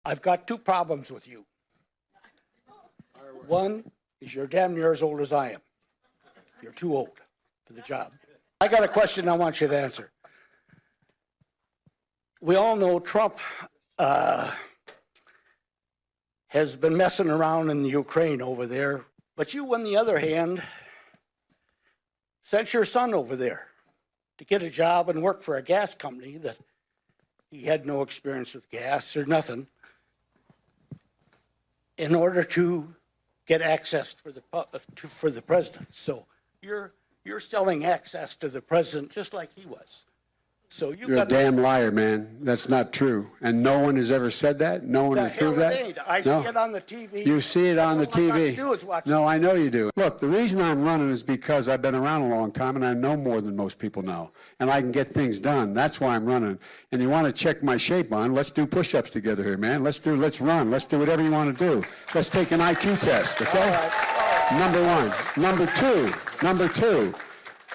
I've got two problems with you. One is you're damn near as old as I am. You're too old for the job. I got a question I want you to answer. We all know Trump has been messing around in the Ukraine over there, but you, on the other hand, sent your son over there to get a job and work for a gas company that he had no experience with gas or nothing, in order to get access for the president. So you're selling access to the president just like he was. So You're a damn liar, man. That's not true. And no one has ever said that? No one has proved that? I see it on the TV. You see it on the TV. No, I know you do. Look, the reason I'm running is because I've been around a long time and I know more than most people know. And I can get things done. That's why I'm running. And you want to check my shape on, let's do push-ups together here, man. Let's run. Let's do whatever you want to do. Let's take an IQ test, okay? All right. Number one. Number two,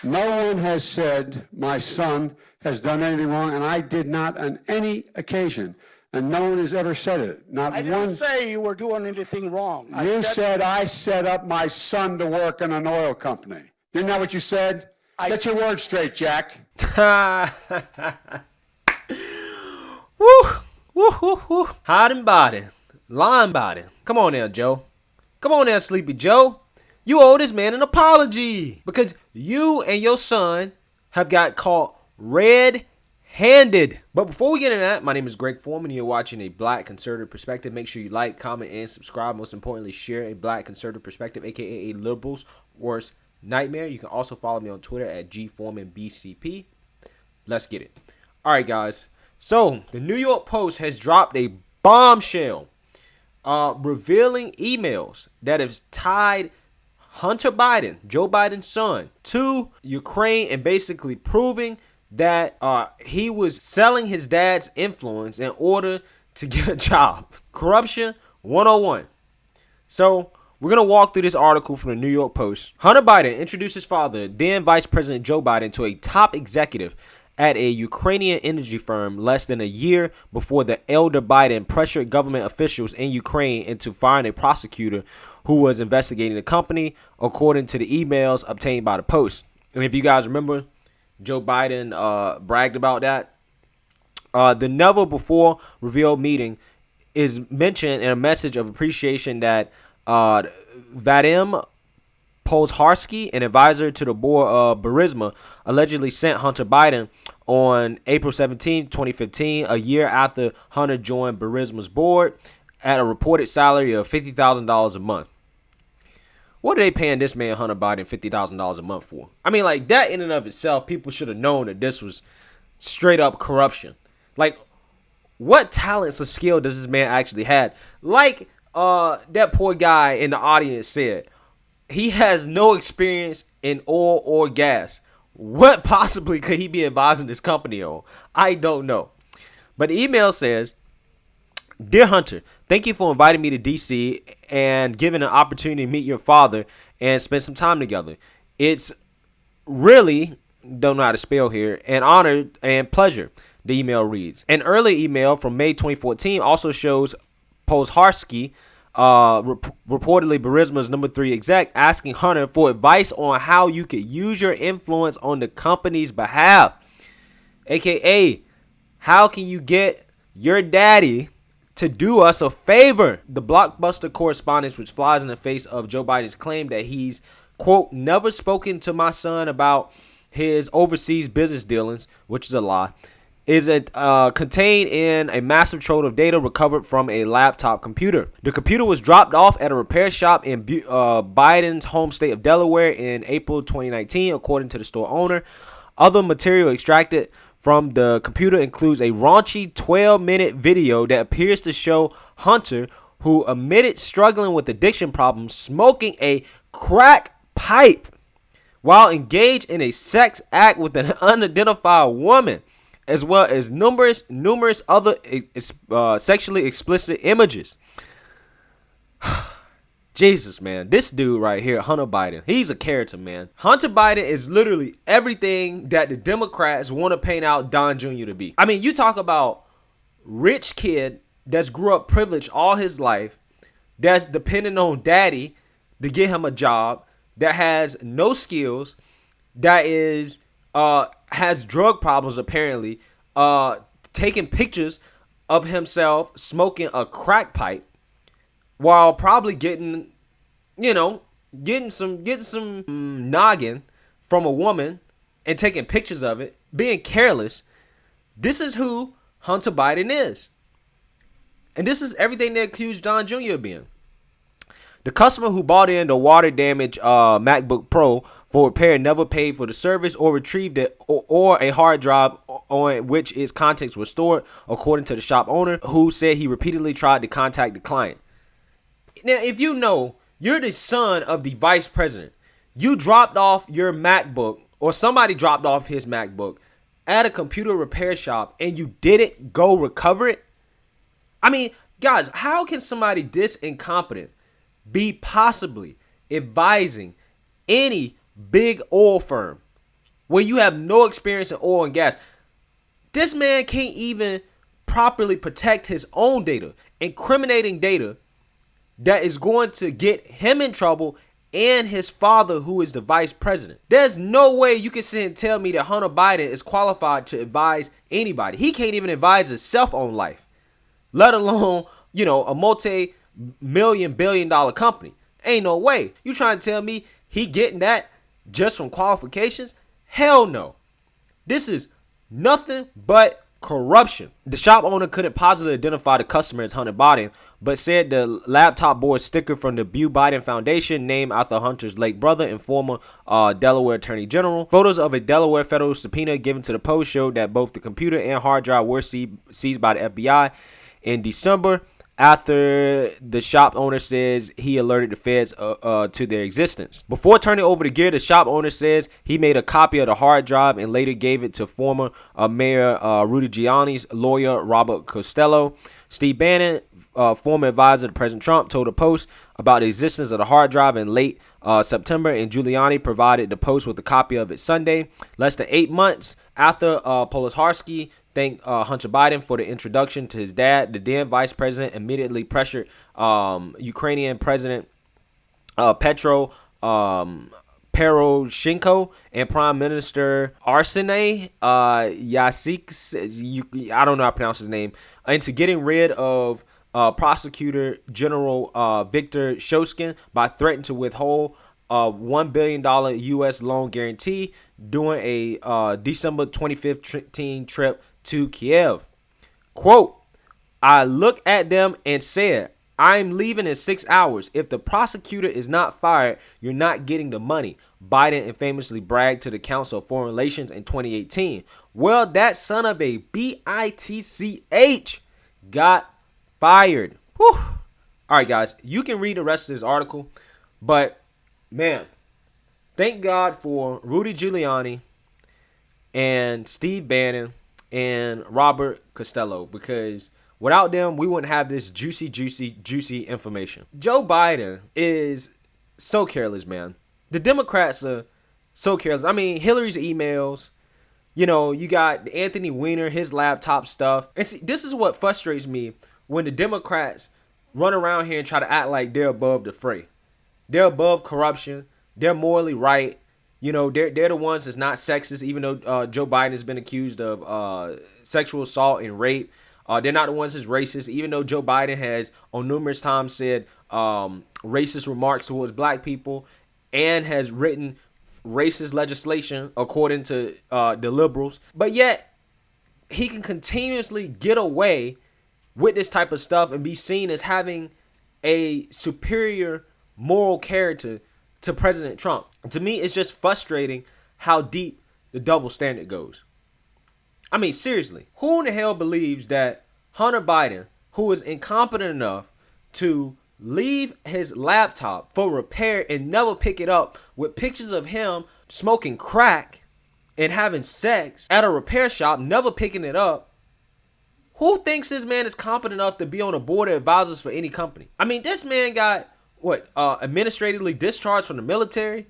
no one has said my son has done anything wrong, and I did not on any occasion. And no one has ever said it. Not I didn't say you were doing anything wrong. You said I set up my son to work in an oil company. Isn't that what you said? Get your words straight, Jack. Woo, woo, woo, woo. Hiding body, lying body. Come on now, Joe. Come on now, Sleepy Joe. You owe this man an apology because you and your son have got caught red-handed. But before we get into that, my name is Greg Foreman. You're watching A Black Conservative Perspective. Make sure you like, comment, and subscribe. Most importantly, share A Black Conservative Perspective, a.k.a. a liberal's worst nightmare. You can also follow me on Twitter at GForemanBCP. Let's get it. All right, guys. So, the New York Post has dropped a bombshell revealing emails that have tied Hunter Biden, Joe Biden's son, to Ukraine and basically proving that he was selling his dad's influence in order to get a job. Corruption 101. So we're going to walk through this article from the New York Post. Hunter Biden introduced his father, then Vice President Joe Biden, to a top executive at a Ukrainian energy firm less than a year before the elder Biden pressured government officials in Ukraine into firing a prosecutor who was investigating the company, according to the emails obtained by the Post. And if you guys remember, Joe Biden bragged about that. The never before revealed meeting is mentioned in a message of appreciation that Vadim Polzharsky, an advisor to the board of Burisma, allegedly sent Hunter Biden on April 17, 2015, a year after Hunter joined Burisma's board, at a reported salary of $50,000 a month. What are they paying this man, Hunter Biden, $50,000 a month for? I mean, like, that in and of itself, people should have known that this was straight up corruption. Like, what talents or skill does this man actually have? Like that poor guy in the audience said, he has no experience in oil or gas. What possibly could he be advising this company on? I don't know. But the email says, "Dear Hunter, thank you for inviting me to D.C. and giving an opportunity to meet your father and spend some time together. It's really, don't know how to spell here, an honor and pleasure," the email reads. An early email from May 2014 also shows Polzharsky, reportedly Burisma's number 3 exec, asking Hunter for advice on how you could use your influence on the company's behalf. AKA, how can you get your daddy to do us a favor? The blockbuster correspondence, which flies in the face of Joe Biden's claim that he's, quote, never spoken to my son about his overseas business dealings, which is a lie, is contained in a massive trove of data recovered from a laptop computer. The computer was dropped off at a repair shop in Biden's home state of Delaware in April 2019, according to the store owner. Other material extracted from the computer includes a raunchy 12-minute video that appears to show Hunter, who admitted struggling with addiction problems, smoking a crack pipe while engaged in a sex act with an unidentified woman, as well as numerous other sexually explicit images. Jesus, man. This dude right here, Hunter Biden, he's a character, man. Hunter Biden is literally everything that the Democrats want to paint out Don Jr. to be. I mean, you talk about rich kid that's grew up privileged all his life, that's depending on daddy to get him a job, that has no skills, that is has drug problems apparently, taking pictures of himself smoking a crack pipe while probably getting, getting some noggin from a woman and taking pictures of it, being careless. This is who Hunter Biden is. And this is everything they accused Don Jr. of being. The customer who bought in the water-damaged MacBook Pro for repair never paid for the service or retrieved it or a hard drive on which its contents were stored, according to the shop owner, who said he repeatedly tried to contact the client. Now, if you know you're the son of the vice president, you dropped off your MacBook or somebody dropped off his MacBook at a computer repair shop and you didn't go recover it. I mean, guys, how can somebody this incompetent be possibly advising any big oil firm when you have no experience in oil and gas? This man can't even properly protect his own data, incriminating data that is going to get him in trouble and his father, who is the vice president. There's no way you can sit and tell me that Hunter Biden is qualified to advise anybody. He can't even advise himself on life, let alone, a multi-million billion-dollar company. Ain't no way. You trying to tell me he getting that just from qualifications? Hell no. This is nothing but corruption. The shop owner couldn't positively identify the customer as Hunter Biden, but said the laptop bore a sticker from the Bew Biden Foundation, named after Hunter's late brother and former Delaware Attorney General. Photos of a Delaware federal subpoena given to the Post showed that both the computer and hard drive were seized by the FBI in December, after the shop owner says he alerted the feds to their existence. Before turning over the gear, the shop owner says he made a copy of the hard drive and later gave it to former Mayor Rudy Giuliani's lawyer, Robert Costello. Steve Bannon, former advisor to President Trump, told the Post about the existence of the hard drive in late September, and Giuliani provided the Post with a copy of it Sunday. Less than 8 months after Polizharsky thanked Hunter Biden for the introduction to his dad, the then vice president immediately pressured Ukrainian President Petro Poroshenko and Prime Minister Arseniy Yatsenyuk, I don't know how to pronounce his name, into getting rid of Prosecutor General Viktor Shokin by threatening to withhold a $1 billion U.S. loan guarantee during a December 2015 trip to Kiev. Quote, "I looked at them and said, I'm leaving in 6 hours. If the prosecutor is not fired, you're not getting the money," Biden infamously bragged to the Council of Foreign Relations in 2018. Well, that son of a bitch got fired. Whew. All right, guys, you can read the rest of this article, but man, thank God for Rudy Giuliani and Steve Bannon and Robert Costello, because without them, we wouldn't have this juicy information. Joe Biden is so careless, man. The Democrats are so careless. I mean, Hillary's emails, you got Anthony Weiner, his laptop stuff. And see, this is what frustrates me when the Democrats run around here and try to act like they're above the fray. They're above corruption. They're morally right. They're the ones that's not sexist, even though Joe Biden has been accused of sexual assault and rape. They're not the ones that's racist, even though Joe Biden has on numerous times said racist remarks towards black people and has written racist legislation according to the liberals. But yet he can continuously get away with this type of stuff and be seen as having a superior moral character to President Trump. And to me, it's just frustrating how deep the double standard goes. I mean, seriously, who in the hell believes that Hunter Biden, who is incompetent enough to leave his laptop for repair and never pick it up, with pictures of him smoking crack and having sex at a repair shop, never picking it up, who thinks this man is competent enough to be on a board of advisors for any company? I mean, this man got administratively discharged from the military.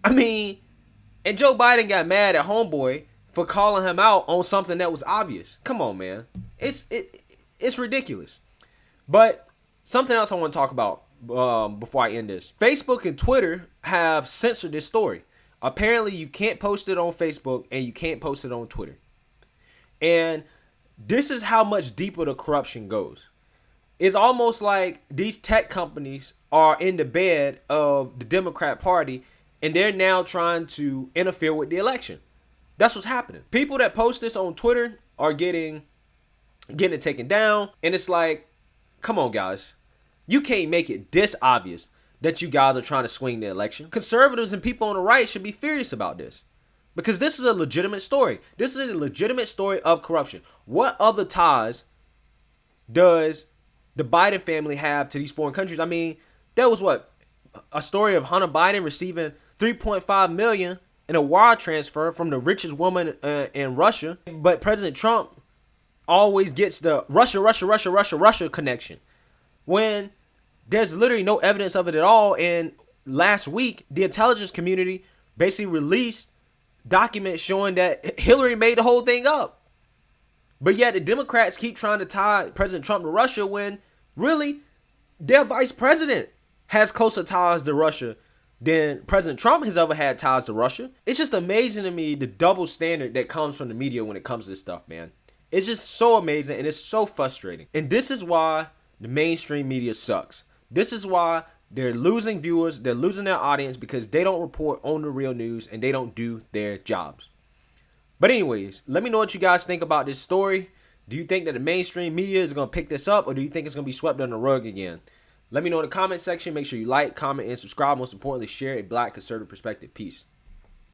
I mean, and Joe Biden got mad at homeboy for calling him out on something that was obvious. Come on, man. It's ridiculous. But something else I want to talk about before I end this. Facebook and Twitter have censored this story. Apparently, you can't post it on Facebook and you can't post it on Twitter. And this is how much deeper the corruption goes. It's almost like these tech companies are in the bed of the Democrat Party and they're now trying to interfere with the election. That's what's happening. People that post this on Twitter are getting it taken down. And it's like, come on, guys. You can't make it this obvious that you guys are trying to swing the election. Conservatives and people on the right should be furious about this. Because this is a legitimate story. This is a legitimate story of corruption. What other ties does the Biden family have to these foreign countries? I mean, there was a story of Hunter Biden receiving $3.5 million in a wire transfer from the richest woman in Russia. But President Trump always gets the Russia connection, when there's literally no evidence of it at all. And last week, the intelligence community basically released documents showing that Hillary made the whole thing up. But yet the Democrats keep trying to tie President Trump to Russia when really their vice president has closer ties to Russia than President Trump has ever had ties to Russia. It's just amazing to me the double standard that comes from the media when it comes to this stuff, man. It's just so amazing and it's so frustrating. And this is why the mainstream media sucks. This is why they're losing viewers, they're losing their audience, because they don't report on the real news and they don't do their jobs. But anyways, let me know what you guys think about this story. Do you think that the mainstream media is going to pick this up, or do you think it's going to be swept under the rug again? Let me know in the comment section. Make sure you like, comment, and subscribe. Most importantly, share a Black conservative perspective. Peace.